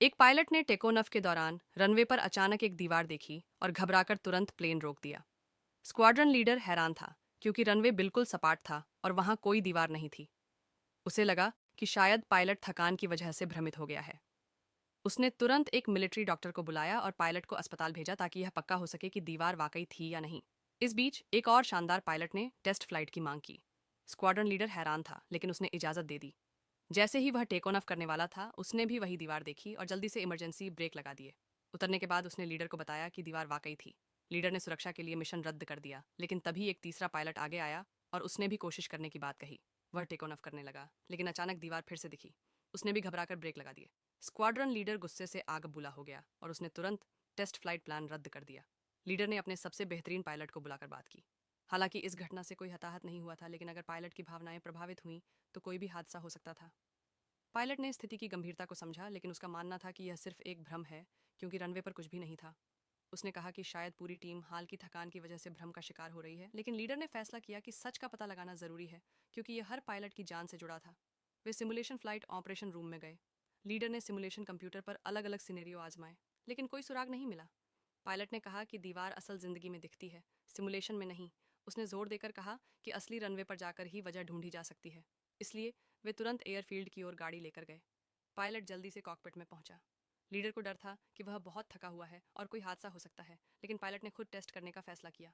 एक पायलट ने टेकोनफ के दौरान रनवे पर अचानक एक दीवार देखी और घबराकर तुरंत प्लेन रोक दिया। स्क्वाड्रन लीडर हैरान था क्योंकि रनवे बिल्कुल सपाट था और वहां कोई दीवार नहीं थी। उसे लगा कि शायद पायलट थकान की वजह से भ्रमित हो गया है। उसने तुरंत एक मिलिट्री डॉक्टर को बुलाया और पायलट को अस्पताल भेजा ताकि यह पक्का हो सके कि दीवार वाकई थी या नहीं। इस बीच एक और शानदार पायलट ने टेस्ट फ्लाइट की मांग की। स्क्वाड्रन लीडर हैरान था लेकिन उसने इजाजत दे दी। जैसे ही वह टेक ऑन ऑफ करने वाला था, उसने भी वही दीवार देखी और जल्दी से इमरजेंसी ब्रेक लगा दिए। उतरने के बाद उसने लीडर को बताया कि दीवार वाकई थी। लीडर ने सुरक्षा के लिए मिशन रद्द कर दिया, लेकिन तभी एक तीसरा पायलट आगे आया और उसने भी कोशिश करने की बात कही। वह टेक ऑन ऑफ करने लगा, लेकिन अचानक दीवार फिर से दिखी। उसने भी घबराकर ब्रेक लगा दिए। स्क्वाड्रन लीडर गुस्से से आग बुला हो गया और उसने तुरंत टेस्ट फ्लाइट प्लान रद्द कर दिया। लीडर ने अपने सबसे बेहतरीन पायलट को बुलाकर बात की। हालांकि इस घटना से कोई हताहत नहीं हुआ था, लेकिन अगर पायलट की भावनाएं प्रभावित हुई तो कोई भी हादसा हो सकता था। पायलट ने स्थिति की गंभीरता को समझा, लेकिन उसका मानना था कि यह सिर्फ एक भ्रम है, क्योंकि रनवे पर कुछ भी नहीं था। उसने कहा कि शायद पूरी टीम हाल की थकान की वजह से भ्रम का शिकार हो रही है, लेकिन लीडर ने फैसला किया कि सच का पता लगाना जरूरी है, क्योंकि यह हर पायलट की जान से जुड़ा था। वे सिमुलेशन फ्लाइट ऑपरेशन रूम में गए। लीडर ने सिमुलेशन कंप्यूटर पर अलग अलग सिनेरियो आजमाए, लेकिन कोई सुराग नहीं मिला। पायलट ने कहा कि दीवार असल जिंदगी में दिखती है, सिमुलेशन में नहीं। उसने जोर देकर कहा कि असली रनवे पर जाकर ही वजह ढूंढी जा सकती है। इसलिए वे तुरंत एयरफील्ड की ओर गाड़ी लेकर गए। पायलट जल्दी से कॉकपिट में पहुंचा। लीडर को डर था कि वह बहुत थका हुआ है और कोई हादसा हो सकता है, लेकिन पायलट ने खुद टेस्ट करने का फैसला किया।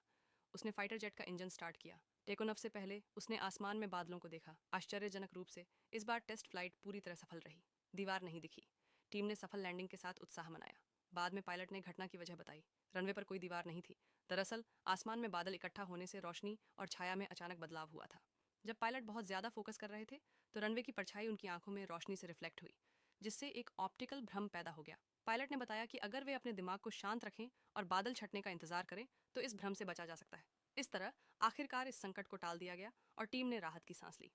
उसने फाइटर जेट का इंजन स्टार्ट किया। टेक ऑफ से पहले उसने आसमान में बादलों को देखा। आश्चर्यजनक रूप से इस बार टेस्ट फ्लाइट पूरी तरह सफल रही। दीवार नहीं दिखी। टीम ने सफल लैंडिंग के साथ उत्साह मनाया। बाद में पायलट ने घटना की वजह बताई। रनवे पर कोई दीवार नहीं थी। दरअसल आसमान में बादल इकट्ठा होने से रोशनी और छाया में अचानक बदलाव हुआ था। जब पायलट बहुत ज्यादा फोकस कर रहे थे, तो रनवे की परछाई उनकी आंखों में रोशनी से रिफ्लेक्ट हुई, जिससे एक ऑप्टिकल भ्रम पैदा हो गया। पायलट ने बताया कि अगर वे अपने दिमाग को शांत रखें और बादल छटने का इंतजार करें, तो इस भ्रम से बचा जा सकता है। इस तरह आखिरकार इस संकट को टाल दिया गया और टीम ने राहत की सांस ली।